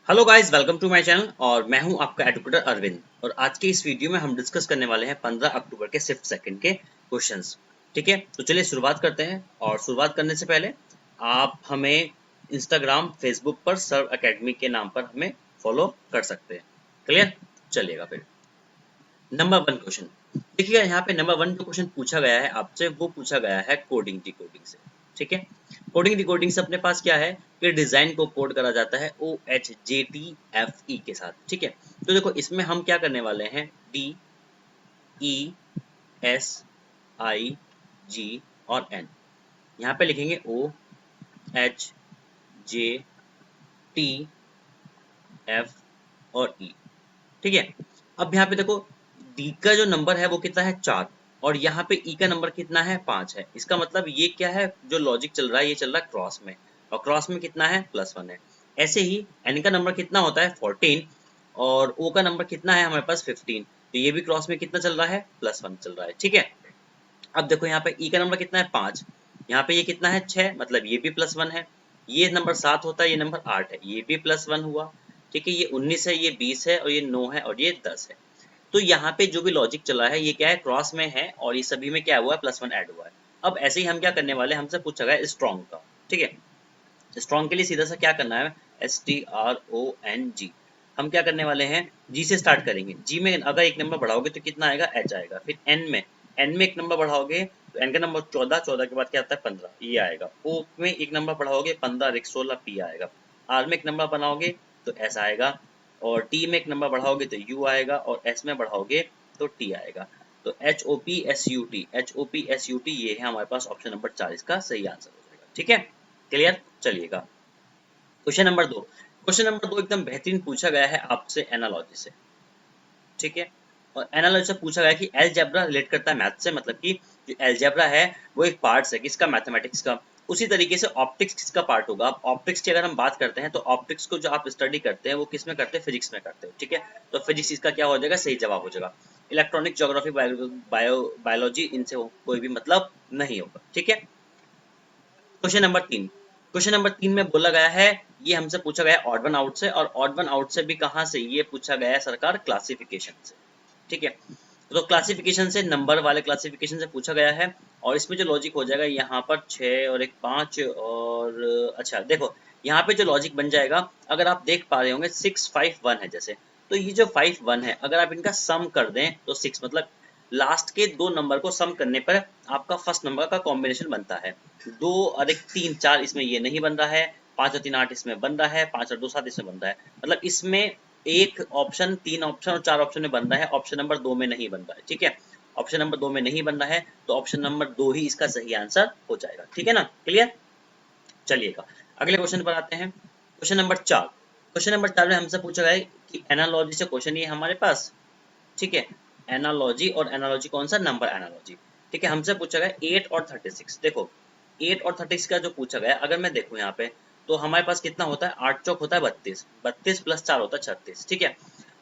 Hello guys, welcome to my channel और मैं हूं आपका एडुकेटर अरविंद। और आज के इस वीडियो में हम डिस्कस करने वाले हैं 15 अक्टूबर के शिफ्ट सेकंड के क्वेश्चंस। ठीक है, तो चलिए शुरुआत करते हैं। और शुरुआत करने से पहले आप हमें इंस्टाग्राम, फेसबुक पर सर्व एकेडमी के नाम पर हमें फॉलो कर सकते हैं। क्लियर? चलिएगा फिर नंबर वन क्वेश्चन देखिएगा। यहाँ पे नंबर वन जो क्वेश्चन पूछा गया है आपसे, वो पूछा गया है कोडिंग डिकोडिंग से। ठीक है, कोडिंग डिकोडिंग से अपने पास क्या है कि डिजाइन को कोड करा जाता है OHJTFE के साथ। ठीक है, तो देखो इसमें हम क्या करने वाले हैं, DESIG और N। यहाँ पे लिखेंगे OHJTF और E। ठीक है, अब यहाँ पे देखो डी का जो नंबर है वो कितना है 4, और यहाँ पे ई का नंबर कितना है 5 है। इसका मतलब ये क्या है, जो लॉजिक चल रहा है ये चल रहा है क्रॉस में, और क्रॉस में कितना है +1 है। ऐसे ही एन का नंबर कितना होता है 14, और ओ का नंबर कितना है हमारे पास 15, तो ये भी क्रॉस में कितना चल रहा है +1 चल रहा है। ठीक है, अब देखो यहाँ पे ई का नंबर कितना है 5, यहाँ पे ये कितना है 6, मतलब ये भी +1 है। ये नंबर 7 होता है, ये नंबर 8 है, ये भी +1 हुआ। ठीक है, ये 19 है, ये 20 है, और ये 9 है, और ये 10 है। तो यहाँ पे जो भी लॉजिक चला है ये क्या है, क्रॉस में है, और ये सभी में क्या हुआ है +1 ऐड हुआ है। अब ऐसे ही हम क्या करने वाले हैं, हमसे पूछा गया स्ट्रॉन्ग का। ठीक है, स्ट्रॉन्ग के लिए सीधा सा क्या करना है, STRONG। हम क्या करने वाले हैं, जी से स्टार्ट करेंगे। जी में अगर एक नंबर बढ़ाओगे तो कितना आएगा, H आएगा। फिर एन में एक नंबर बढ़ाओगे तो एन का नंबर 14, 14 के बाद क्या आता है 15, ये आएगा। ओ में एक नंबर बढ़ाओगे 15 और 16 P आएगा। आर में एक नंबर बनाओगे तो S आएगा, और टी में एक नंबर बढ़ाओगे तो यू आएगा, और एस में बढ़ाओगे तो टी आएगा। तो HOPSUT ये है हमारे पास ऑप्शन नंबर 4 इसका सही आंसर हो जाएगा। ठीक है, क्लियर? चलिएगा क्वेश्चन नंबर 2। क्वेश्चन नंबर 2 एकदम बेहतरीन पूछा गया है आपसे एनालॉजी से। ठीक है, और एनालॉजी से पूछा गया कि अलजेब्रा रिलेट करता है मैथ से, मतलब कि जो अलजेब्रा है वो एक पार्ट है किसका, मैथमेटिक्स का। उसी तरीके से ऑप्टिक्स किसका पार्ट होगा। अब ऑप्टिक्स की अगर हम बात करते हैं तो ऑप्टिक्स को जो आप स्टडी करते हैं वो किस में करते हैं, फिजिक्स में करते हैं। ठीक है, तो फिजिक्स इसका क्या हो जाएगा, सही जवाब हो जाएगा। इलेक्ट्रॉनिक, ज्योग्राफी, बायोलॉजी इनसे कोई भी मतलब नहीं होगा। ठीक है, क्वेश्चन नंबर 3। क्वेश्चन नंबर 3 में बोला गया है, ये हमसे पूछा गया ऑड वन आउट से, और ऑड वन आउट से भी कहां से, ये पूछा गया है सरकार क्लासिफिकेशन से। ठीक है, तो क्लासिफिकेशन से, नंबर वाले क्लासिफिकेशन से पूछा गया है। और इसमें जो लॉजिक हो जाएगा यहाँ पर 6 और एक 5, और अच्छा देखो यहाँ पे जो लॉजिक बन जाएगा, अगर आप देख पा रहे होंगे 6 5 1 है जैसे, तो ये जो 5 1 है अगर आप इनका सम कर दें तो 6, मतलब लास्ट के दो नंबर को सम करने पर आपका फर्स्ट नंबर का कॉम्बिनेशन बनता है। 2 और एक 3 4 इसमें ये नहीं बन रहा है, 5 और 3 8 इसमें बन रहा है, 5 और 2 7 इसमें बन रहा है। मतलब इसमें एक ऑप्शन, 3 ऑप्शन और 4 ऑप्शन में बन रहा है, ऑप्शन नंबर 2 में नहीं बन रहा है। ठीक है, ऑप्शन नंबर 2 में नहीं बन रहा है, तो ऑप्शन नंबर 2 ही इसका सही आंसर हो जाएगा। ठीक है ना, क्लियर? चलिएगा अगले क्वेश्चन पर आते हैं। Question number 4। क्वेश्चन नंबर 4 में हमसे पूछा गया है कि एनालॉजी से क्वेश्चन ये हमारे पास। ठीक है, एनालॉजी, और एनालॉजी कौन सा, नंबर एनालॉजी। ठीक है, हमसे पूछा गया 8 और 36। देखो 8 और 36 का जो पूछा गया, अगर मैं देखूं यहाँ पे तो हमारे पास कितना होता है, 8 चौक होता है 32, 32 + 4 होता है 36। ठीक है,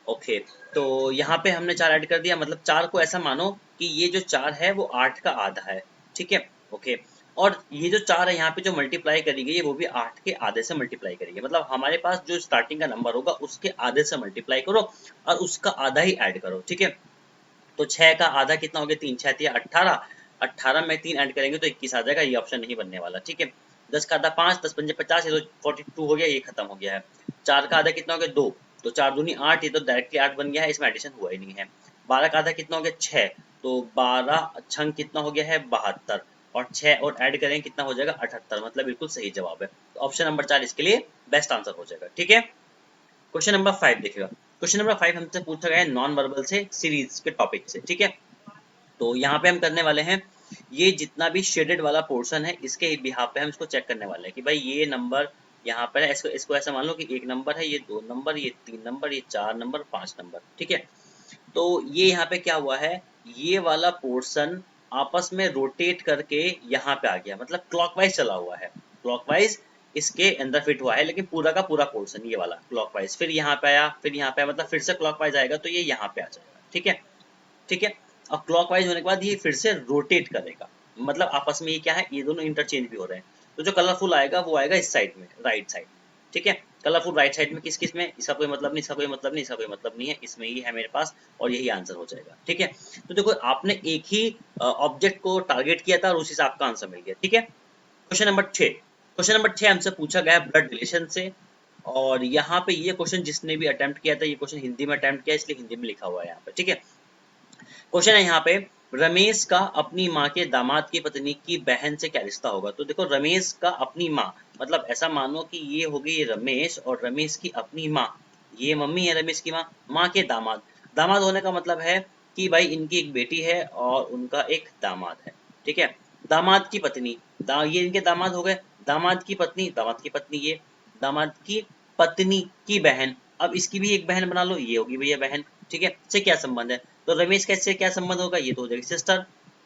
ओके, तो यहाँ पे हमने 4 ऐड कर दिया, मतलब 4 को ऐसा मानो कि ये जो 4 है वो 8 का आधा है। ठीक है, ओके, और ये जो 4 है यहाँ पे जो मल्टीप्लाई करी गई है वो भी 8 के आधे से मल्टीप्लाई करी गई, मतलब हमारे पास जो स्टार्टिंग का नंबर होगा उसके आधे से मल्टीप्लाई करो और उसका आधा ही ऐड करो। ठीक है, तो 6 का आधा कितना हो गया, 3 6 18, 18 में 3 ऐड करेंगे तो 21 आ जाएगा, ये ऑप्शन नहीं बनने वाला। ठीक है, 10 का आधा 5, 10 पंजे 50, ये तो 42 हो गया, ये खत्म हो गया है। 4 का आधा कितना हो गया 2, तो 4 दूनी 8, ये तो डायरेक्टली 8 बन गया है, इसमें एडिशन हुआ ही नहीं है। 12 का आधा कितना हो गया 6, तो 12 छंग कितना हो गया है 72, और 6 और ऐड करें कितना हो जाएगा 78, मतलब बिल्कुल सही जवाब है। तो ऑप्शन नंबर 4 इसके लिए बेस्ट आंसर हो जाएगा। ठीक है, क्वेश्चन नंबर 5 देखिएगा। क्वेश्चन नंबर 5 हमसे पूछा गया है नॉन वर्बल से, सीरीज के टॉपिक से। ठीक है, तो यहाँ पे हम करने वाले हैं, ये जितना भी शेडेड वाला पोर्शन है इसके बिहाफ पे हम इसको चेक करने वाले हैं कि भाई ये नंबर यहाँ पर है, इसको ऐसा मान लो कि 1 नंबर है, ये 2 नंबर, ये 3 नंबर, ये 4 नंबर, 5 नंबर। ठीक है, तो ये यहाँ पे क्या हुआ है, ये वाला पोर्शन आपस में रोटेट करके यहाँ पे आ गया, मतलब क्लॉकवाइज चला हुआ है, क्लॉकवाइज इसके अंदर फिट हुआ है, लेकिन पूरा का पूरा पोर्शन ये वाला क्लॉकवाइज, फिर यहाँ पे आया, फिर यहाँ पे आया, मतलब फिर से क्लॉकवाइज आएगा तो ये यहाँ पे आ जाएगा। ठीक है, ठीक है, अब क्लॉकवाइज होने के बाद ये फिर से रोटेट करेगा, मतलब आपस में ये क्या है, ये दोनों इंटरचेंज भी हो रहे हैं। तो जो कलरफुल आएगा वो आएगा इस साइड में, राइट साइड। ठीक है, कलरफुल राइट साइड में किस किस में, इसका कोई मतलब नहीं, इसका कोई मतलब नहीं, इसका कोई मतलब नहीं है, इसमें ही है मेरे पास और यही आंसर हो जाएगा। ठीक है, तो देखो आपने एक ही ऑब्जेक्ट को टारगेट किया था और उसी से आपका आंसर मिल गया। ठीक है, क्वेश्चन नंबर 6, क्वेश्चन नंबर 6 हमसे पूछा गया है ब्लड रिलेशन से, और यहाँ पे ये क्वेश्चन जिसने भी अटेम्प्ट किया था, ये क्वेश्चन हिंदी में अटेम्प्ट किया इसलिए हिंदी में लिखा हुआ है यहाँ पे। ठीक है, क्वेश्चन है यहाँ पे, रमेश का अपनी माँ के दामाद की पत्नी की बहन से क्या रिश्ता होगा। तो देखो रमेश का अपनी माँ, मतलब ऐसा मानो कि ये हो गई रमेश और रमेश की अपनी माँ, ये मम्मी है रमेश की माँ, माँ के दामाद, दामाद होने का मतलब है कि भाई इनकी एक बेटी है और उनका एक दामाद है। ठीक है, दामाद की पत्नी, ये इनके दामाद हो गए, दामाद की पत्नी, दामाद की पत्नी ये, दामाद की पत्नी की बहन, अब इसकी भी एक बहन बना लो, ये होगी भैया बहन। ठीक है, से क्या संबंध है, तो रमेश का इससे क्या संबंध होगा, ये तो हो जाएगी सिस्टर।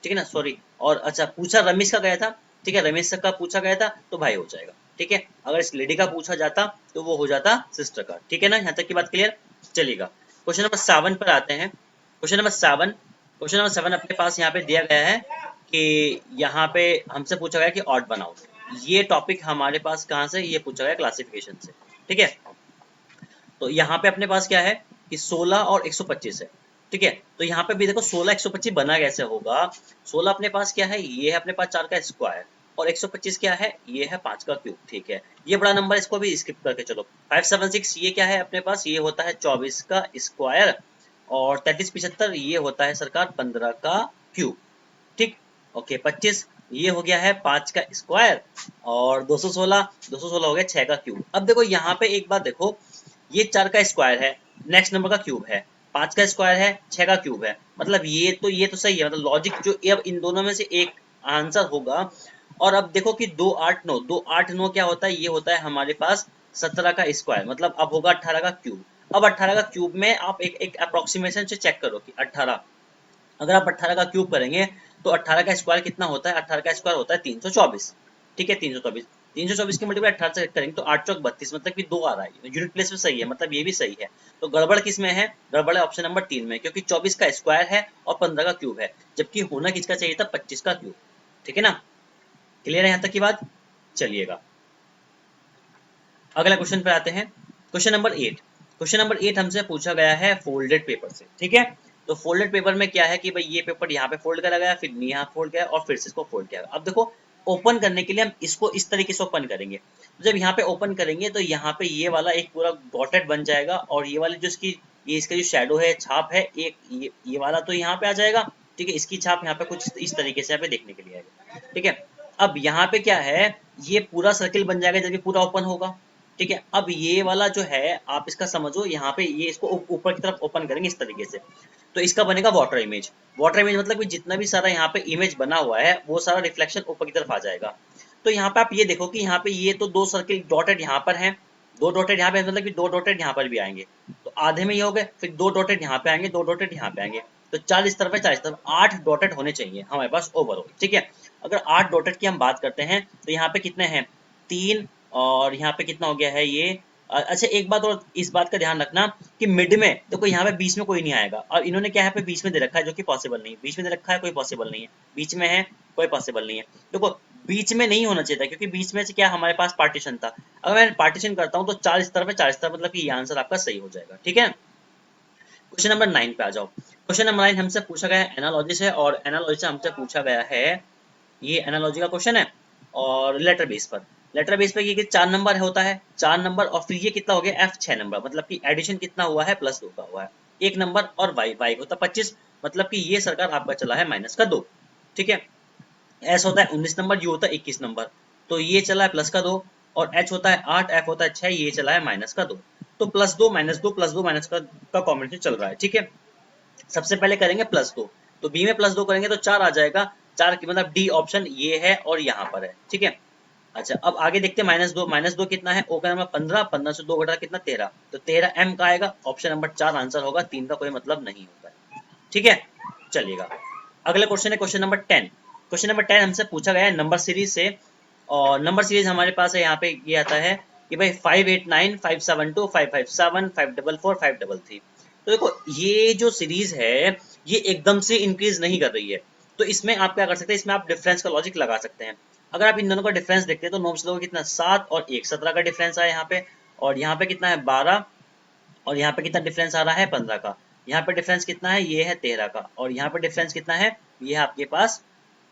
ठीक है ना, सॉरी, और अच्छा पूछा रमेश का गया था, ठीक है, रमेश का पूछा गया था तो भाई हो जाएगा। ठीक है, अगर इस लेडी का पूछा जाता तो वो हो जाता सिस्टर का। ठीक है ना, यहाँ तक की बात क्लियर। चलिएगा क्वेश्चन नंबर 7 पर आते हैं। क्वेश्चन नंबर 7, क्वेश्चन नंबर 7 अपने पास यहाँ पे दिया गया है कि यहाँ पे हमसे पूछा गया कि ऑड बनाओ। ये टॉपिक हमारे पास कहाँ से, ये पूछा गया क्लासिफिकेशन से। ठीक है, तो यहाँ पे अपने पास क्या है कि 16 और 125 है। ठीक है, तो यहाँ पे भी देखो 16 125 बना कैसे होगा, 16 अपने पास क्या है, ये है अपने पास 4 का स्क्वायर, और 125 क्या है, ये है 5 का क्यूब। ठीक है, ये बड़ा नंबर, इसको भी स्किप करके चलो। 576 ये क्या है अपने पास, ये होता है 24 का स्क्वायर, और 3375 ये होता है सरकार 15 का क्यूब। ठीक, ओके, 25 ये हो गया है 5 का स्क्वायर, और 216 हो गया 6 का क्यूब। अब देखो यहाँ पे एक बात देखो, ये 4 का स्क्वायर है, नेक्स्ट नंबर का क्यूब है, 5 का स्क्वायर है, 6 का क्यूब है, मतलब ये तो सही है, मतलब लॉजिक जो अब इन दोनों में से एक आंसर होगा। और अब देखो कि 2 8 9 क्या होता है, ये होता है हमारे पास 17 का स्क्वायर, मतलब अब होगा 18 का क्यूब। अब 18 का क्यूब में आप एक अप्रोक्सीमेशन से चेक करो कि 18, अगर आप 18 का क्यूब करेंगे तो 18 का स्क्वायर कितना होता है, 18 का स्क्वायर होता है 324। ठीक है, 324 की मल्टीप्लाई 18 से करेंगे तो 8 चौक 32, मतलब कि 2 आ रहा है, यूनिट प्लेस में सही है, मतलब ये भी सही है। तो गड़बड़ किस में है, गड़बड़ है ऑप्शन नंबर 3 में, क्योंकि 24 का स्क्वायर है और 15 का क्यूब है, जबकि होना किसका चाहिए था, 25 का क्यूब। ठीक है ना, क्लियर है यहाँ तक की बात। चलिएगा अगला क्वेश्चन पे आते हैं, क्वेश्चन नंबर 8। क्वेश्चन नंबर 8 हमसे पूछा गया है फोल्डेड पेपर से। ठीक है, तो फोल्डेड पेपर में क्या है कि भाई ये पेपर यहाँ पे फोल्ड करा गया, फिर यहाँ फोल्ड किया और फिर से इसको फोल्ड किया। अब देखो ओपन करने के लिए हम इसको इस तरीके से ओपन करेंगे, जब यहाँ पे ओपन करेंगे तो यहाँ पे ये वाला एक पूरा डॉटेड बन जाएगा, और ये वाली जो इसकी ये इसका जो शेडो है, छाप है, एक ये वाला तो यहाँ पे आ जाएगा। ठीक है, इसकी छाप यहाँ पे कुछ इस तरीके से यहाँ पे देखने के लिए आएगा। ठीक है, अब यहाँ पे क्या है, ये पूरा सर्किल बन जाएगा जब ये पूरा ओपन होगा। ठीक है, अब ये वाला जो है आप इसका समझो, यहाँ पे ये इसको ऊपर की तरफ ओपन करेंगे इस तरीके से, तो इसका बनेगा वाटर इमेज। वाटर इमेज मतलब कि जितना भी सारा यहाँ पे इमेज बना हुआ है वो सारा रिफ्लेक्शन ऊपर की तरफ आ जाएगा। तो यहाँ पे आप ये देखो कि यहाँ पे ये तो 2 सर्किल डॉटेड यहाँ पर हैं, 2 डॉटेड यहाँ पे, मतलब कि 2 डॉटेड यहाँ पर भी आएंगे, तो आधे में ये हो गए, फिर 2 डॉटेड यहाँ पे आएंगे, 2 डॉटेड यहाँ पे आएंगे, तो 4 इस तरफ है, 4 इस तरफ, 8 डॉटेड होने चाहिए हमारे पास ओवरऑल। ठीक है, अगर 8 डॉटेड की हम बात करते हैं तो यहाँ पे कितने हैं, 3, और यहाँ पे कितना हो गया है ये। अच्छा एक बात और, इस बात का ध्यान रखना कि मिड में देखो यहाँ पे बीच में कोई नहीं आएगा, और इन्होंने क्या है पे बीच में दे रखा है जो कि पॉसिबल नहीं है, बीच में दे रखा है कोई पॉसिबल नहीं है, बीच में है कोई पॉसिबल नहीं है। देखो बीच में नहीं होना चाहिए था, क्योंकि बीच में से क्या हमारे पास पार्टीशन था, अगर मैं पार्टीशन करता हूँ तो 4 इस तरफ है, 4 इस तरफ, मतलब कि ये आंसर आपका सही हो जाएगा। ठीक है, क्वेश्चन नंबर 9 पे आ जाओ। क्वेश्चन नंबर 9 हमसे पूछा गया है एनालॉजी से, और एनालॉजी से हमसे पूछा गया है, ये एनालॉजी का क्वेश्चन है और लेटर बेस पर। लेटर बेस पे ये 4 नंबर होता है, 4 नंबर, और फिर ये कितना हो गया, F 6 नंबर, मतलब कि एडिशन कितना हुआ है, +2 का हुआ है 1 नंबर, और y होता 25, मतलब कि ये सरकार आपका चला है -2। ठीक है, S होता है 19 नंबर, U होता है 21 नंबर, तो ये चला है +2, और H होता है 8, F होता है 6, ये चला है -2, तो +2 -2 +2 का कॉम्बिनेशन चल रहा है। ठीक है, सबसे पहले करेंगे +2, तो बी में +2 करेंगे तो 4 आ जाएगा, 4 की मतलब डी ऑप्शन ये है और यहाँ पर है। ठीक है, अच्छा अब आगे देखते हैं -2 कितना है, ओ का नंबर 15, 15 से 2 घटा कितना 13, तो 13 m का आएगा, ऑप्शन नंबर 4 आंसर होगा, 3 का कोई मतलब नहीं होगा। ठीक है, चलिएगा अगला क्वेश्चन है क्वेश्चन नंबर 10। क्वेश्चन नंबर 10 हमसे पूछा गया है नंबर सीरीज से, और नंबर सीरीज हमारे पास है, यहाँ पे ये आता है कि भाई 589 572 557 544 533। तो देखो ये जो सीरीज है ये एकदम से इंक्रीज नहीं कर रही है, तो इसमें आप क्या कर सकते हैं, इसमें आप डिफरेंस का लॉजिक लगा सकते हैं। अगर आप इन दोनों का डिफरेंस देखते हैं तो 9 से 2 कितना 7 और 1 17 का डिफरेंस है यहाँ पे, और यहाँ पे कितना है 12, और यहाँ पे कितना डिफरेंस आ रहा है 15 का। यहाँ पे डिफरेंस कितना है, ये है 13 का, और यहाँ पे डिफरेंस कितना है, ये है आपके पास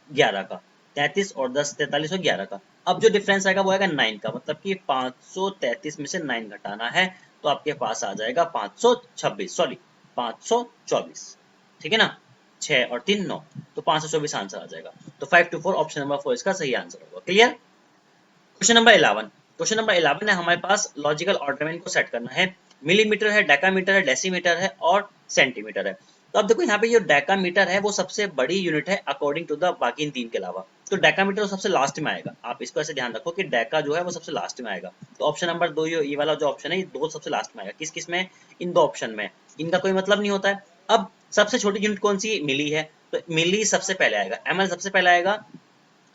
11 का। 33 और 10 43 और 11 का। अब जो डिफरेंस आएगा वो आएगा 9 का, मतलब कि 533 में से 9 घटाना है, तो आपके पास आ जाएगा 526, सॉरी 524, ठीक है ना। 6 और 3 9, तो 524 आंसर आ जाएगा। तो 5 to 4 ऑप्शन नंबर 4 इसका सही आंसर होगा। Clear. Question number 11। Question number 11 है हमारे पास लॉजिकल ऑर्डर में इनको सेट करना है। मिलीमीटर है, डेकामीटर है, डेसीमीटर है और सेंटीमीटर है। तो अब देखो यहाँ पे जो डेकामीटर है वो सबसे बड़ी यूनिट है अकॉर्डिंग टू द बाकी इन तीन के अलावा। तो डेकामीटर सबसे लास्ट में आएगा, आप इसको ऐसे ध्यान रखो कि डेका जो है वो सबसे लास्ट में आएगा। तो ऑप्शन नंबर 2 ये वाला जो ऑप्शन है, ये 2 सबसे लास्ट में आएगा। किस किस में, इन 2 ऑप्शन में। इनका कोई मतलब नहीं होता है। अब सबसे छोटी यूनिट कौन सी, मिली है, तो मिली सबसे पहले आएगा, एमएल सबसे पहले आएगा,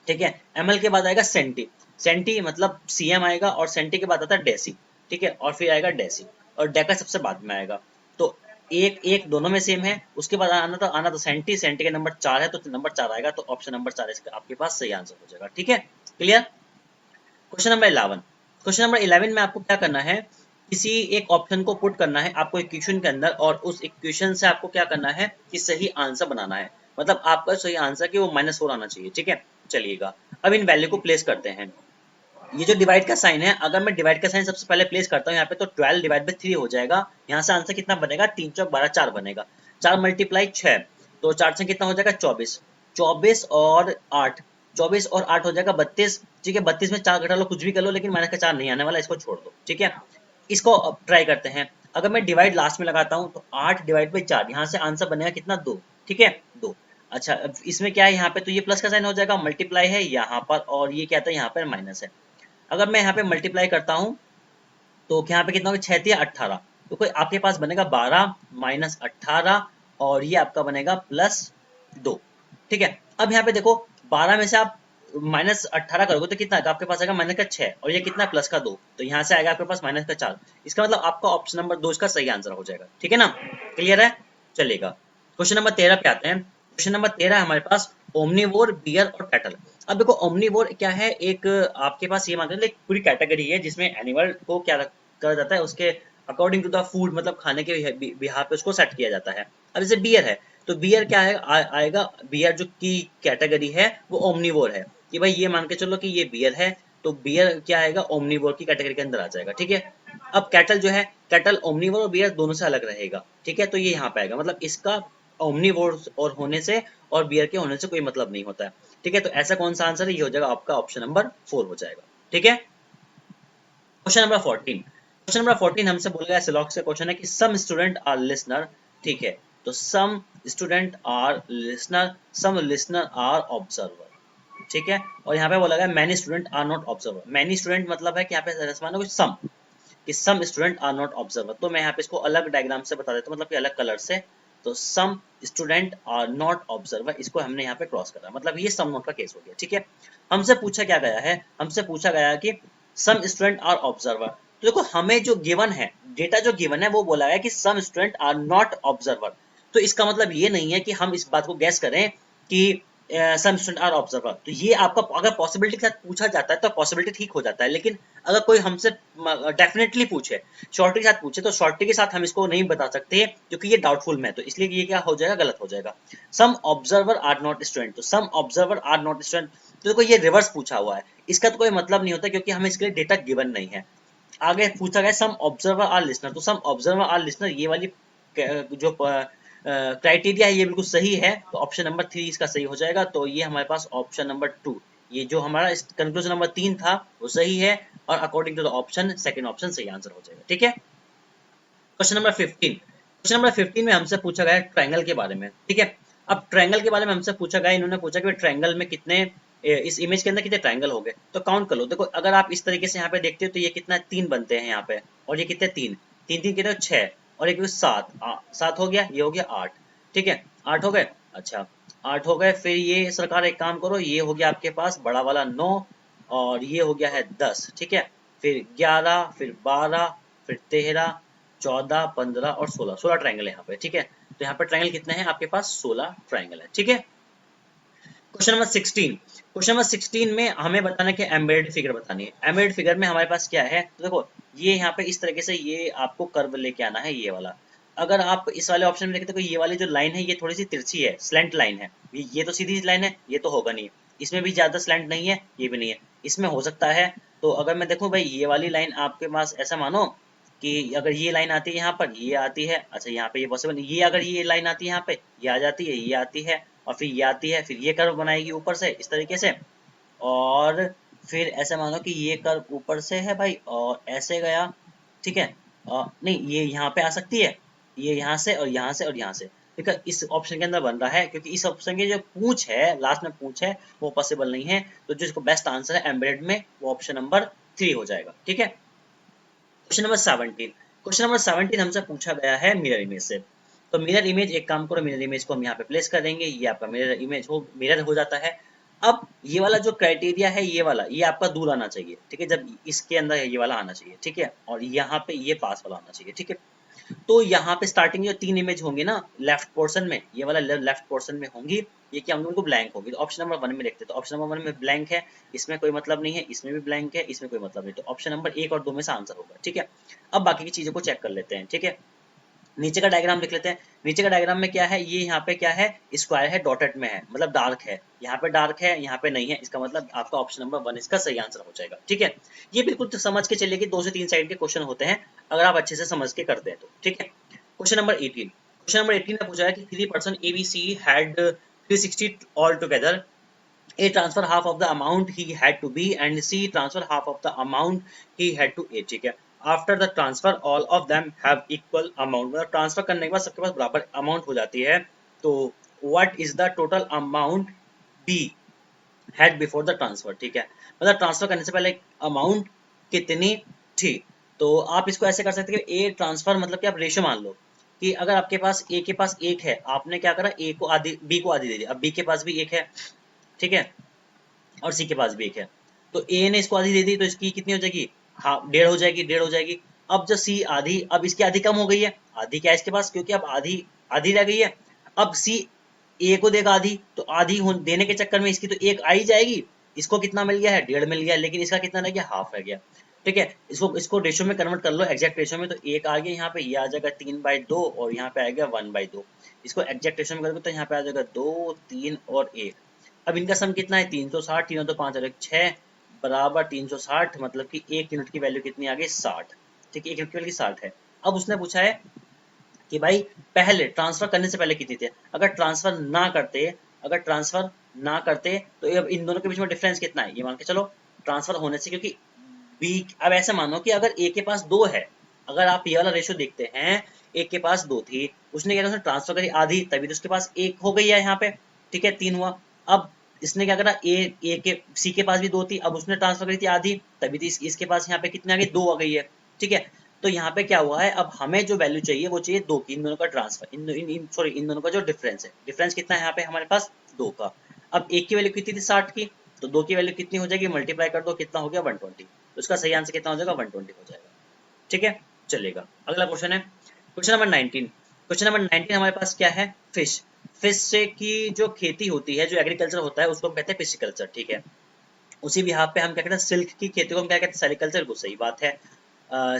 ठीक है। एमएल के बाद आएगा सेंटी, सेंटी मतलब सीएम आएगा, और सेंटी के बाद आता है डेसी, ठीक है, और फिर आएगा डेसी, और डेका सबसे बाद में आएगा। तो एक एक दोनों में सेम है। उसके बाद आना तो सेंटी, सेंटी के नंबर 4 है, तो नंबर 4 आएगा, तो ऑप्शन नंबर 4 इसका आपके पास सही आंसर हो जाएगा। ठीक है, clear. Question number 11। Question number 11 में आपको क्या करना है, किसी एक ऑप्शन को पुट करना है आपको इक्वेशन के अंदर, और उस इक्वेशन से आपको क्या करना है कि सही आंसर बनाना है। मतलब आपका सही आंसर कि वो -4 आना चाहिए। ठीक है, चलिएगा अब इन वैल्यू को प्लेस करते हैं। ये जो डिवाइड का साइन है, अगर मैं डिवाइड का साइन सबसे पहले प्लेस करता हूँ यहाँ पे, तो 12 डिवाइड बाई 3 हो जाएगा। यहाँ से आंसर कितना बनेगा, 3 चौक 12 4 बनेगा। 4 मल्टीप्लाई 6, तो 4 से कितना हो जाएगा 24, 24 और 8, 24 और 8 हो जाएगा 32। ठीक है, 32 में 4 घटा लो, कुछ भी कर लो, लेकिन माइनस का 4 नहीं आने वाला, इसको छोड़ दो। ठीक है, इसको अब ट्राई करते हैं। अगर मैं डिवाइड लास्ट में लगाता हूँ, तो 8 डिवाइड बाई 4, यहाँ से आंसर बनेगा कितना 2। ठीक है, 2। अच्छा, अब इसमें क्या है, यहाँ पे तो ये प्लस का साइन हो जाएगा, मल्टीप्लाई है यहाँ पर, और ये क्या था यहाँ पर माइनस है। अगर मैं यहाँ पे मल्टीप्लाई करता हूँ, तो यहाँ पे कितना होगा, 6 या 18, तो कोई आपके पास बनेगा 12 माइनस 18, और ये आपका बनेगा +2। ठीक है, अब यहाँ पे देखो 12 में से आप -18 करोगे तो कितना आएगा आपके पास, आएगा माइनस का 6, और ये कितना प्लस का 2, तो यहाँ से आएगा आपके पास माइनस का 4। इसका मतलब आपका ऑप्शन नंबर 2 इसका सही आंसर हो जाएगा। ठीक है ना, क्लियर है। चलेगा क्वेश्चन नंबर 13 पे आते हैं। क्वेश्चन नंबर 13 है हमारे पास ओमनीवोर, बियर और कैटल। अब देखो ओमनीवोर क्या है, एक आपके पास ये मान लीजिए एक पूरी कैटेगरी है जिसमें एनिमल को क्या करा जाता है, उसके अकॉर्डिंग टू द फूड, मतलब खाने के बिहार पे उसको सेट किया जाता है। अब जैसे बियर है, तो बियर क्या है आएगा, बियर जो की कैटेगरी है वो ओमनीवोर है, कि भाई ये मान के चलो कि ये बियर है, तो बियर क्या आएगा, ओमनीवोर की कैटेगरी के अंदर आ जाएगा। ठीक है, अब कैटल जो है, कैटल ओमनीवोर और बियर दोनों से अलग रहेगा। ठीक है, तो ये यहाँ पे आएगा, मतलब इसका ओमनीवोर और होने से और बियर के होने से कोई मतलब नहीं होता है। ठीक है, तो ऐसा कौन सा आंसर है, ये हो जाएगा आपका ऑप्शन नंबर 4 हो जाएगा। ठीक है, क्वेश्चन नंबर 14। क्वेश्चन नंबर 14 हमसे बोला गया, सिलॉक्स का क्वेश्चन है कि सम स्टूडेंट आर लिसनर। ठीक है, तो some student are listener, some listener are observer. ठीक है, और यहाँ पे बोला गया many student are not observer. Many student मतलब है कि यहाँ पे रसमान कुछ सम, कि some student are not observer. तो मैं यहाँ पे इसको अलग डायग्राम से बता देता हूँ, मतलब कि अलग कलर से। तो some student are not observer, इसको हमने यहाँ पे क्रॉस करा, मतलब ये सम नोट का केस हो गया। ठीक है, हमसे पूछा क्या गया है, हमसे पूछा गया कि सम स्टूडेंट आर ऑब्जर्वर। तो देखो हमें जो गिवन है, डेटा जो गिवन है वो बोला है कि some student are not observer. तो इसका मतलब ये नहीं है कि हम इस बात को गैस करें कि सम स्टूडेंट आर ऑब्जर्वर। तो ये आपका अगर पॉसिबिलिटी के साथ पूछा जाता है तो पॉसिबिलिटी ठीक हो जाता है, लेकिन अगर कोई हमसे डेफिनेटली पूछे, शॉर्टी के साथ पूछे, तो शॉर्टी के साथ हम इसको नहीं बता सकते क्योंकि ये डाउटफुल में है, तो इसलिए ये क्या हो जाएगा, गलत हो जाएगा। सम ऑब्जर्वर आर नॉट स्टूडेंट, तो सम ऑब्जर्वर आर नॉट स्टूडेंट, तो देखो ये रिवर्स पूछा हुआ है, इसका तो कोई मतलब नहीं होता क्योंकि हमें इसके लिए डेटा गिवन नहीं है। आगे पूछा गया सम ऑब्जर्वर आर लिसनर, तो सम ऑब्जर्वर आर लिसनर, ये वाली जो क्राइटेरिया है ये बिल्कुल सही है, तो ऑप्शन नंबर 3 इसका सही हो जाएगा। तो ये हमारे पास ऑप्शन नंबर 2, ये जो हमारा कंक्लूजन नंबर 3 था वो सही है, और according to the option second option सही आंसर हो जाएगा। ठीक है, क्वेश्चन नंबर 15। क्वेश्चन नंबर 15 में हमसे पूछा गया है ट्रायंगल के बारे में। ठीक है, अब ट्रायंगल के बारे में हमसे पूछा गया, इन्होंने पूछा कि ट्रायंगल में कितने, इस इमेज के अंदर कितने ट्रायंगल हो गए, तो काउंट कर लो। देखो अगर आप इस तरीके से यहाँ पे देखते हो तो ये कितना 3 बनते हैं यहाँ पे, और ये कितने 3 3 3 कितने 6, और एक 7 7 हो गया, ये हो गया 8। ठीक है, 8 हो गए। अच्छा 8 हो गए, फिर ये सरकार एक काम करो, ये हो गया आपके पास बड़ा वाला 9, और ये हो गया है 10। ठीक है, फिर 11, फिर 12, फिर 13, 14, 15 और 16, 16 ट्रायंगल है यहाँ पे। ठीक है, तो यहाँ पे ट्रायंगल कितने हैं आपके पास, 16 ट्रायंगल है। ठीक है, क्वेश्चन नंबर 16। क्वेश्चन नंबर 16 में हमें बताना है कि एम्बेडेड फिगर बतानी है। एम्बेडेड फिगर में हमारे पास क्या है, तो देखो ये यहाँ पे इस तरीके से ये आपको कर्व लेके आना है ये वाला। अगर आप इस वाले ऑप्शन में देखें तो ये वाली जो लाइन है ये थोड़ी सी तिरछी है, स्लैंट लाइन है। ये तो सीधी लाइन है, ये तो होगा नहीं। इसमें भी ज्यादा स्लैंट नहीं है, ये भी नहीं है। इसमें हो सकता है। तो अगर मैं देखूं भाई ये वाली लाइन आपके पास ऐसा मानो कि अगर ये लाइन आती है यहाँ पर, ये आती है, अच्छा यहाँ पे ये पॉसिबल नहीं, ये अगर ये लाइन आती है यहाँ पे, ये आ जाती है, ये आती है और फिर ये आती है, फिर ये कर्व बनाएगी ऊपर से इस तरीके से। और फिर ऐसे मानो कि ये कर्व ऊपर से है भाई और ऐसे गया, ठीक है। नहीं ये यहाँ पे आ सकती है, ये यहाँ से और यहाँ से और यहाँ से, ठीक है। इस ऑप्शन के अंदर बन रहा है क्योंकि इस ऑप्शन की जो पूंछ है, लास्ट में पूंछ है, वो पॉसिबल नहीं है। तो जो इसको बेस्ट आंसर है एम्बेडेड में, वो ऑप्शन नंबर 3 हो जाएगा, ठीक है। Question number 17। क्वेश्चन नंबर 17 हमसे पूछा गया है मिरर इमेज से। तो मिरर इमेज, एक काम करो, मिरर इमेज को हम यहाँ पे प्लेस कर देंगे, ये आपका मिरर इमेज हो, मिरर हो जाता है। अब ये वाला जो क्राइटेरिया है, ये वाला, ये आपका दूर आना चाहिए, ठीक है। जब इसके अंदर ये वाला आना चाहिए, ठीक है, और यहाँ पे ये पास वाला आना चाहिए, ठीक है। तो यहाँ पे स्टार्टिंग जो 3 इमेज होंगी ना लेफ्ट पोर्शन में, ये वाला लेफ्ट पोर्शन में होंगी, ये क्या होंगी, उनको ब्लैंक होगी। तो ऑप्शन नंबर 1 में देखते हैं। तो ऑप्शन नंबर 1 में ब्लैंक है, इसमें कोई मतलब नहीं है, इसमें भी ब्लैंक है, इसमें कोई मतलब नहीं। तो ऑप्शन नंबर 1 और 2 में से आंसर होगा, ठीक है। अब बाकी की चीजों को चेक कर लेते हैं, ठीक है। नीचे का डायग्राम लिख लेते हैं। नीचे का डायग्राम में क्या है, ये यहाँ पे क्या है, स्क्वायर है, डॉटेड में है, मतलब डार्क है। यहाँ पे डार्क है, यहाँ पे नहीं है, इसका मतलब आपका ऑप्शन नंबर 1 इसका सही आंसर हो जाएगा, ठीक है। ये बिल्कुल तो समझ के चलिए कि 2 से 3 साइड के क्वेश्चन होते हैं, अगर आप अच्छे से समझ के करते हैं तो, ठीक है। Question number 18। क्वेश्चन नंबर 18 में पूछा है कि 3 person ABC had 360 all together. A transfer half of the amount he had to B and C transfer half of the amount he had to A, ठीक है। After the transfer all of them have equal amount, मतलब transfer करने के बाद सबके पास बराबर amount हो जाती है। तो what is the total amount B had before the transfer, ठीक है। मतलब ट्रांसफर करने से पहले अमाउंट कितनी थी। तो आप इसको ऐसे कर सकते हैं कि ए ट्रांसफर मतलब कि आप रेशियो मान लो कि अगर आपके पास ए के पास 1 है, आपने क्या करा, ए को आधी, बी को आधी दे दी। अब बी के पास भी 1 है, ठीक है, और सी के पास भी 1 है। तो ए ने इसको आधी दे दी, तो इसकी कितनी हो जाएगी, हाँ 1.5 हो जाएगी, 1.5 हो जाएगी। अब जब सी आधी, अब इसकी आधी कम हो गई है, आधी क्या है इसके पास, क्योंकि अब आधी आधी रह गई है। अब सी ए को देगा आधी, तो आधी देने के चक्कर में इसकी तो 1 आ ही जाएगी। इसको कितना मिल गया है, 1.5 मिल गया, लेकिन इसका कितना रह गया, हाफ रह गया, ठीक है। इसको रेशियो में कन्वर्ट कर लो, एग्जैक्ट रेशियो में। तो 1 आ गया यहाँ पे, ये आ जाएगा 3/2 और यहाँ पे आएगा 1/2। इसको एग्जैक्ट रेशियो में करोगे तो यहाँ पे आ जाएगा 2, 3 और 1। अब इनका सम कितना है, 360, 3 और 2 5 और 1 6 बराबर 360, मतलब कि 1 यूनिट की वैल्यू कितनी आ गई, 60, ठीक है। 1 यूनिट की वैल्यू 60 है। अब उसने पूछा है कि भाई पहले ट्रांसफर करने से पहले कितनी थी। अगर ट्रांसफर ना करते, अगर ट्रांसफर ना करते तो अब इन दोनों के बीच में डिफरेंस कितना है, ये मान के चलो। ट्रांसफर होने से, क्योंकि बी, अब ऐसे मानो कि अगर ए के पास 2 है, अगर आप ये वाला रेशियो देखते हैं, ए के पास 2 थी, उसने क्या, उसने ट्रांसफर करी आधी, तभी तो उसके पास 1 हो गई है यहाँ पे, ठीक है, 3 हुआ। अब इसने क्या करा, ए के, सी के पास भी 2 थी, अब उसने ट्रांसफर करी थी आधी, तभी तो इसके पास यहाँ पे कितने आ गई, 2 आ गई है, ठीक है। तो यहाँ पे क्या हुआ है, अब हमें जो वैल्यू चाहिए वो चाहिए 2 की, इन दोनों का ट्रांसफर, इन दोनों का जो डिफरेंस है, डिफरेंस कितना है यहाँ पे हमारे पास, 2 का। अब एक की वैल्यू कितनी थी, 60 की, तो 2 की वैल्यू कितनी हो जाएगी, मल्टीप्लाई कर दो, कितना हो गया, 120। तो इसका सही आंसर कितना हो जाएगा, 120 हो जाएगा, ठीक है। चलेगा, अगला क्वेश्चन है क्वेश्चन नंबर 19। क्वेश्चन नंबर 19 हमारे पास क्या है, फिश। फिश से की जो खेती होती है, जो एग्रीकल्चर होता है, उसको हम कहते हैं पिस्सिकल्चर, ठीक है। उसी बिहाफ पे हम क्या कहते हैं, सिल्क की खेती को हम क्या कहते हैं, सेरिकल्चर। वो सही बात है।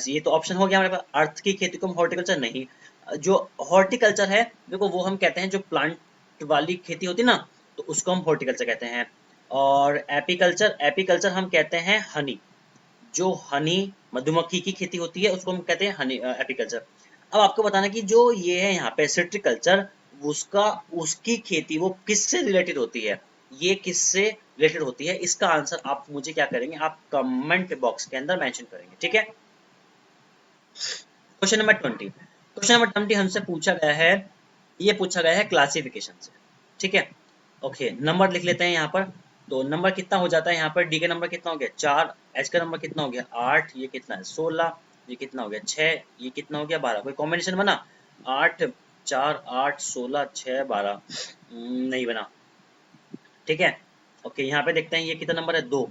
ये तो ऑप्शन हो गया हमारे पास। अर्थ की खेती को हम हॉर्टिकल्चर नहीं, जो हॉर्टिकल्चर है देखो वो हम कहते हैं जो प्लांट वाली खेती होती है ना, तो उसको हम हॉर्टिकल्चर कहते हैं। और एपीकल्चर, एपीकल्चर हम कहते हैं हनी, जो हनी मधुमक्खी की खेती होती है उसको हम कहते हैं हनी एपीकल्चर। अब आपको बताना कि जो ये है यहाँ पे सिट्रिकल्चर, उसका, उसकी खेती वो किससे रिलेटेड होती है, ये किससे रिलेटेड होती है, इसका आंसर आप मुझे क्या करेंगे, आप कमेंट बॉक्स के अंदर मेंशन करेंगे, ठीक है। Question number 20। क्वेश्चन नंबर 20 हमसे पूछा गया है, ये पूछा गया है क्लासिफिकेशन से, ठीक है। ओके, नंबर लिख लेते हैं यहाँ पर। तो नंबर कितना हो जाता है यहाँ पर, डी का नंबर कितना हो गया 4, एच का नंबर कितना हो गया 8, ये कितना है 16, ये कितना हो गया 6, ये कितना हो गया 12। कोई कॉम्बिनेशन बना, 8 4 8 16 6 12, नहीं बना, ठीक है। ओके, यहाँ पे देखते हैं ये कितना नंबर है 2,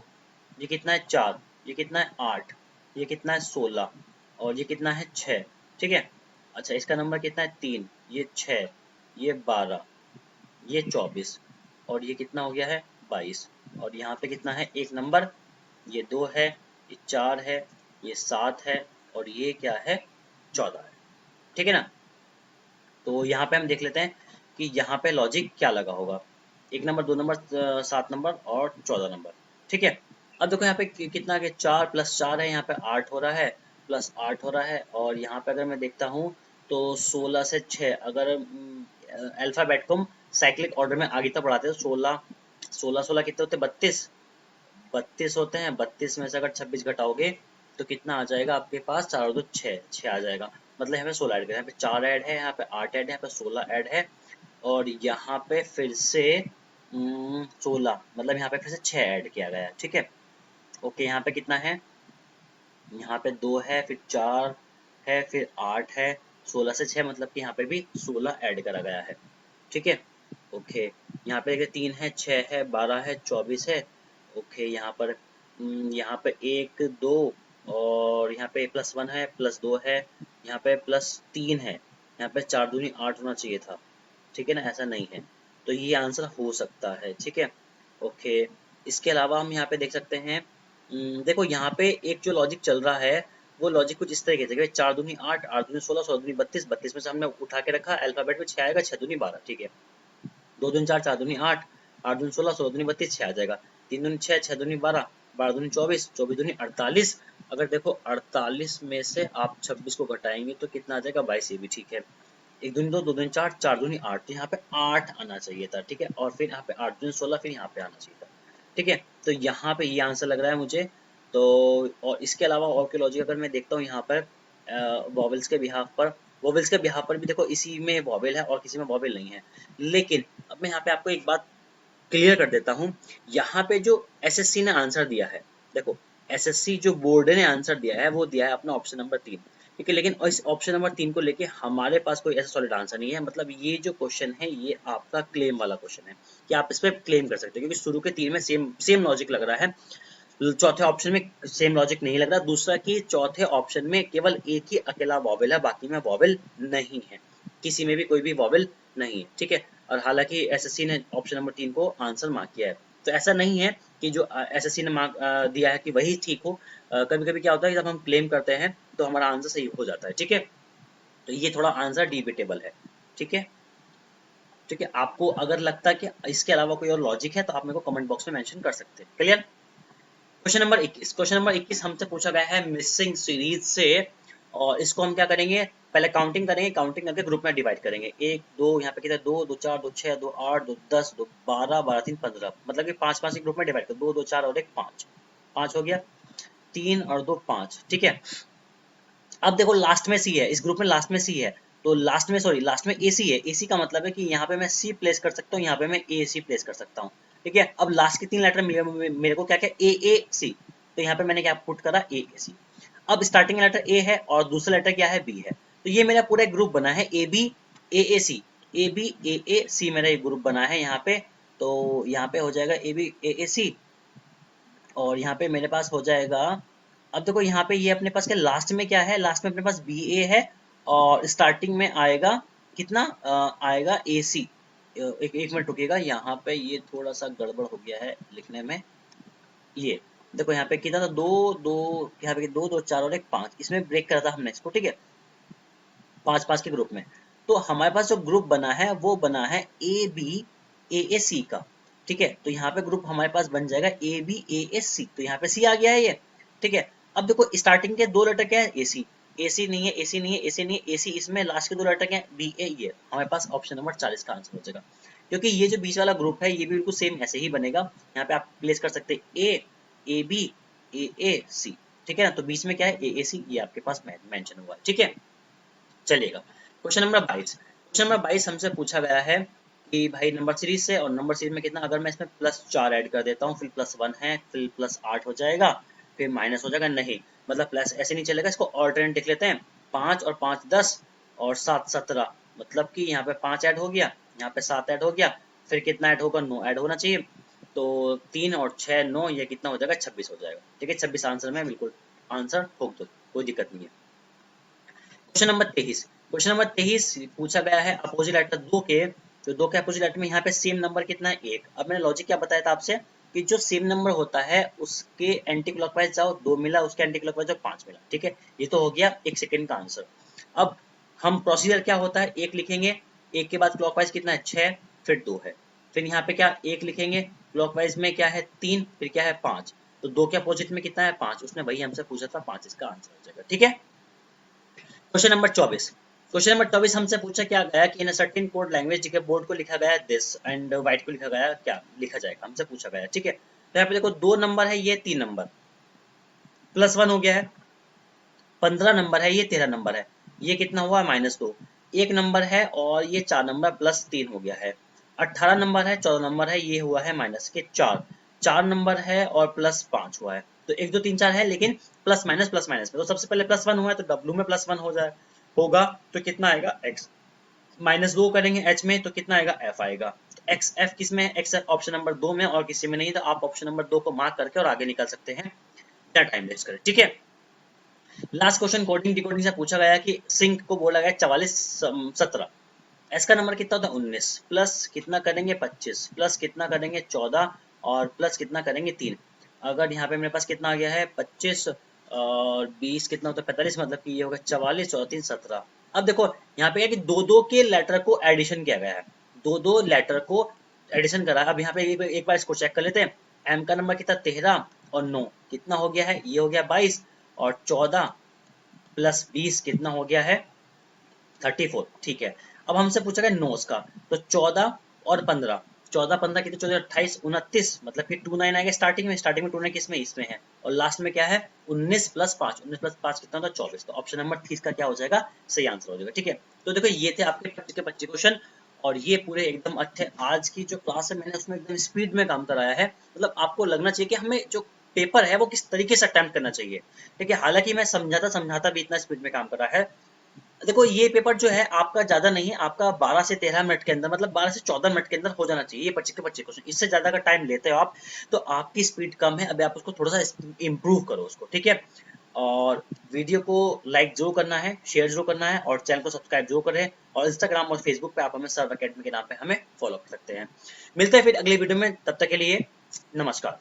ये कितना है 4, ये कितना है 8, ये कितना है 16 और ये कितना है 6, ठीक है। अच्छा, इसका नंबर कितना है 3, ये 6, ये 12, ये 24 और ये कितना हो गया है 22। और यहाँ पे कितना है एक नंबर, ये 2 है, ये 4 है, ये 7 है और ये क्या है 14 है, ठीक है ना। तो यहाँ पे हम देख लेते हैं कि यहाँ पे लॉजिक क्या लगा होगा, 1 नंबर 2 नंबर 7 नंबर और 14 नंबर, ठीक है। अब देखो यहाँ पे कितना के 4 + 4 है, यहाँ पे 8 हो रहा है, +8 हो रहा है, और यहाँ पे अगर मैं देखता हूँ तो 16 से 6 अगर अल्फाबेट को हम साइक्लिक ऑर्डर में आगे तक बढ़ाते हैं तो 16 16 16 कितने होते हैं 32, 32 होते हैं। 32 में से अगर 26 घटाओगे तो कितना आ जाएगा आपके पास, 4 और 2 6, 6 आ जाएगा। मतलब यहाँ पे 16 ऐड करें, यहाँ पे 4 ऐड है, यहाँ पे 8 ऐड है, यहाँ पे 16 ऐड है, और यहाँ पे फिर से 16, मतलब यहाँ पे फिर से 6 ऐड किया गया है, ठीक है। ओके, यहाँ पे कितना है, यहाँ पे 2 है, फिर 4 है, फिर 8 है, 16 से 6 मतलब कि यहाँ पे भी 16 ऐड करा गया है, ठीक है। ओके, यहाँ पे देखिए 3 है, 6 है, 12 है, 24 है। ओके, यहाँ पे 1 2 और यहाँ पे +1 है, +2 है, यहाँ पे +3 है, यहाँ पे 4 दूनी 8 होना चाहिए था, ठीक है ना, ऐसा नहीं है, तो ये आंसर हो सकता है, ठीक है। ओके, इसके अलावा हम यहाँ पे देख सकते हैं, देखो यहाँ पे एक जो लॉजिक चल रहा है वो लॉजिक कुछ इस तरीके से कि 4 दूनी 8, 8 दूनी 16, 16 दूनी 32, 32 में से हमने उठा के रखा अल्फाबेट में 6 आएगा, 6 दूनी 12, ठीक है। 2 दूनी 4, 4 दूनी 8, 8 दूनी 16, 16 दूनी 32, 6 आ जाएगा। 3 दूनी 6, 6 दूनी 12, 12 दूनी 24, 24 दूनी 48। अगर देखो 48 में से आप 26 को घटाएंगे तो कितना आ जाएगा 22, ये भी ठीक है। 1 दूनी 2, 2 दूनी 4, 4 दूनी 8, तो यहाँ पे 8 आना चाहिए था, ठीक है। और फिर यहाँ पे 8 दूनी 16, फिर यहाँ पे आना चाहिए था, ठीक है। तो यहाँ पे ये आंसर लग रहा है मुझे। तो और इसके अलावा और के लॉजिक अगर मैं देखता हूँ यहाँ पर वॉवेल्स के बिहाफ पर, वॉवेल्स के बिहाफ पर भी देखो इसी में वॉवेल है और किसी में वॉवेल नहीं है। लेकिन अब मैं यहाँ पे आपको एक बात क्लियर कर देता हूँ, यहाँ पे जो एसएससी ने आंसर दिया है, देखो एसएससी जो बोर्ड ने आंसर दिया है वो दिया है अपना ऑप्शन नंबर 3, ठीक है। लेकिन इस ऑप्शन नंबर 3 को लेके हमारे पास कोई ऐसा सॉलिड आंसर नहीं है। मतलब ये जो क्वेश्चन है ये आपका क्लेम वाला क्वेश्चन है कि आप इस पर क्लेम कर सकते हैं, क्योंकि शुरू के 3 में सेम सेम लॉजिक लग रहा है, चौथे ऑप्शन में सेम लॉजिक नहीं लग रहा। दूसरा कि चौथे ऑप्शन में केवल एक ही अकेला वॉवेल है, बाकी में वॉवेल नहीं है, किसी में भी कोई भी वॉवेल नहीं है, ठीक है। और हालांकि एसएससी ने ऑप्शन नंबर 3 को आंसर मार्क किया है, तो ऐसा नहीं है कि जो एसएससी ने मार्क दिया है कि वही ठीक हो। कभी कभी क्या होता है कि जब हम क्लेम करते हैं तो हमारा आंसर सही हो जाता है, ठीक है। तो ये थोड़ा आंसर डिबेटेबल है, ठीक है। ठीक है, आपको अगर लगता है कि इसके अलावा कोई और लॉजिक है तो आप मेरे को कमेंट बॉक्स में मेंशन कर सकते हैं। क्लियर। क्वेश्चन नंबर 21 हमसे पूछा गया है मिसिंग सीरीज से, और इसको हम क्या करेंगे, पहले काउंटिंग करेंगे, काउंटिंग करके ग्रुप में डिवाइड करेंगे। 1 2 यहाँ पे कितना 2 2 4 2 6 2 8 2 10 2 12 12 3 15, मतलब कि 5 5 ग्रुप में डिवाइड कर, 2 2 4 और 1 5, 5 हो गया, 3 और 2 5, ठीक है। अब देखो लास्ट में सी है, इस ग्रुप में लास्ट में सी है, तो लास्ट में सॉरी लास्ट में ए सी है। ए सी का मतलब है कि यहाँ पे मैं सी प्लेस कर सकता हूँ, यहाँ पे मैं ए सी प्लेस कर सकता हूँ, ठीक है। अब लास्ट के 3 लेटर मेरे को क्या क्या ए सी, तो यहाँ पे मैंने क्या पुट करा ए सी। अब स्टार्टिंग लेटर ए है और दूसरा लेटर क्या है बी है, तो ये मेरा पूरा ग्रुप बना है A B A C, A B ए सी मेरा एक ग्रुप बना है यहाँ पे। तो यहाँ पे हो जाएगा ए बी ए सी, और यहाँ पे मेरे पास हो जाएगा, अब देखो यहाँ पे ये अपने पास क्या लास्ट में क्या है, लास्ट में अपने पास बी ए है, और स्टार्टिंग में आएगा कितना आएगा ए सी। एक मिनट रुकिएगा, यहाँ पे ये थोड़ा सा गड़बड़ हो गया है लिखने में। ये देखो यहाँ पे कितना था, 2 2, यहाँ पे 2 2 4 और 1 5, इसमें ब्रेक करा था हमने इसको, ठीक है, 5 5 के ग्रुप में। तो हमारे पास जो ग्रुप बना है वो बना है ए बी ए सी का, ठीक है। तो यहाँ पे ग्रुप हमारे पास बन जाएगा ए बी ए सी, तो यहाँ पे सी आ गया है ये, ठीक है। अब देखो स्टार्टिंग के 2 लेटर क्या है ए सी, ए सी नहीं है, ए सी नहीं है, ए सी नहीं है, ए सी, इसमें लास्ट के 2 लेटर क्या है बी ए, ये हमारे पास ऑप्शन नंबर 40 का आंसर हो जाएगा। क्योंकि ये जो बीच वाला ग्रुप है ये भी बिल्कुल सेम ऐसे ही बनेगा, यहाँ पे आप प्लेस कर सकते हैं ए बी ए सी, ठीक है ना। तो बीच में क्या है ए सी, ये आपके पास मेंशन हुआ है, ठीक है। चलिएगा क्वेश्चन नंबर 22। क्वेश्चन नंबर 22 हमसे पूछा गया है कि भाई नंबर सीरीज से, और नंबर सीरीज में कितना, अगर मैं इसमें +4 ऐड कर देता हूँ, फिर +1 है, फिर +8 हो जाएगा, फिर माइनस हो जाएगा, नहीं मतलब प्लस ऐसे नहीं चलेगा, इसको ऑल्टरनेट लिख लेते हैं। 5 और 5 10 और 7 17, मतलब कि यहाँ पे 5 ऐड हो गया, यहाँ पे 7 ऐड हो गया, फिर कितना ऐड होगा 9 ऐड होना चाहिए, तो 3 और 6 9, ये कितना हो जाएगा 26 हो जाएगा, ठीक है। 26 आंसर में बिल्कुल आंसर ठोक दो, कोई दिक्कत नहीं है। Question number 23। क्वेश्चन नंबर 23 पूछा गया है अपोजिट लेटर 2 के, तो 2 के अपोजिट लेटर में यहाँ पे सेम नंबर कितना है 1। अब मैंने लॉजिक क्या बताया था आपसे कि जो सेम नंबर होता है उसके एंटी क्लॉकवाइज जाओ, 2 मिला, उसके एंटी क्लॉकवाइज जाओ, 5 मिला। ठीक है, ये तो हो गया 1 सेकंड का आंसर। अब हम प्रोसीजर क्या होता है, 1 लिखेंगे, 1 के बाद क्लॉकवाइज कितना है 6, फिर 2 है, फिर यहाँ पे क्या 1 लिखेंगे, क्लॉकवाइज में क्या है 3, फिर क्या है 5, तो 2 के अपोजिट में कितना है 5, उसने वही हमसे पूछा था, 5 इसका आंसर हो जाएगा। ठीक है, क्वेश्चन नंबर 24। क्वेश्चन नंबर 24 हमसे पूछा क्या गया कि इन सर्टेन कोड लैंग्वेज, ठीक है, बोर्ड को लिखा गया है दिस एंड व्हाइट को लिखा गया है, क्या लिखा जाएगा, हमसे पूछा गया है। ठीक है, तो यहाँ पे देखो 2 नंबर है, ये 3 नंबर, +1 हो गया है, 15 नंबर है, ये 13 नंबर है, ये कितना हुआ -2, 1 नंबर है और ये 4 नंबर +3 हो गया है, 18 नंबर है, 14 नंबर है, ये हुआ है -4, 4 नंबर है और +5 हुआ है, तो 1 2 3 4 है, लेकिन प्लस माइनस में, तो सबसे पहले +1 हुआ है तो W में +1 हो जाए होगा, तो कितना आएगा x, -2 करेंगे h में तो कितना आएगा f आएगा। एक्स एफ किस में है, एक्स एफ ऑप्शन नंबर 2 में और किसी में नहीं, तो आप ऑप्शन नंबर 2 को मार्क करके और आगे निकल सकते हैं बिना टाइम वेस्ट करें। ठीक है, लास्ट क्वेश्चन कोडिंग डिकोडिंग से पूछा गया कि सिंक को बोला गया 44 17, एस का नंबर कितना होता है 19, प्लस कितना करेंगे 25, प्लस कितना करेंगे 14 और प्लस कितना करेंगे 3। अगर यहाँ पे मेरे पास कितना आ गया है 25 और 20 कितना होता है 45, मतलब कि ये होगा 44 और 3 17। अब देखो यहाँ पे है कि दो दो के लेटर को एडिशन किया गया है, दो दो लेटर को एडिशन करा है। अब यहाँ पे एक बार इसको चेक कर लेते हैं, एम का नंबर कितना 13 और 9 कितना हो गया है, ये हो गया 22 और 14 प्लस 20 कितना हो गया है 34। ठीक है, अब हमसे पूछा गया नोस का, तो 14 और 15, 14 15 कितने 14 28 29, मतलब कि 29 आएगा स्टार्टिंग में, 29 किसमें इसमें है, और लास्ट में क्या है 19 + 5, 19 + 5 कितना होता है 24, तो ऑप्शन नंबर 30 का क्या हो जाएगा सही आंसर हो जाएगा। ठीक है, तो देखो ये थे आपके 25 के 25 क्वेश्चन, और ये पूरे एकदम अच्छे, आज की जो क्लास है मैंने उसमें एकदम स्पीड में काम कराया है, मतलब आपको लगना चाहिए कि हमें जो पेपर है वो किस तरीके से अटेम्प्ट करना चाहिए। ठीक है, हालांकि मैं समझाता समझाता भी इतना स्पीड में काम करा है। देखो ये पेपर जो है आपका ज्यादा नहीं है, आपका 12 से 13 मिनट के अंदर, मतलब 12 से 14 मिनट के अंदर हो जाना चाहिए ये 25 के 25 क्वेश्चन। इससे ज्यादा का टाइम लेते हो आप तो आपकी स्पीड कम है, अभी आप उसको थोड़ा सा इम्प्रूव करो उसको। ठीक है, और वीडियो को लाइक जरूर करना है, शेयर जरूर करना है, और चैनल को सब्सक्राइब जरूर करें, और इंस्टाग्राम और फेसबुक पे आप हमें सर्व अकेडमी के नाम पे हमें फॉलो कर सकते हैं। मिलते हैं फिर अगली वीडियो में, तब तक के लिए नमस्कार।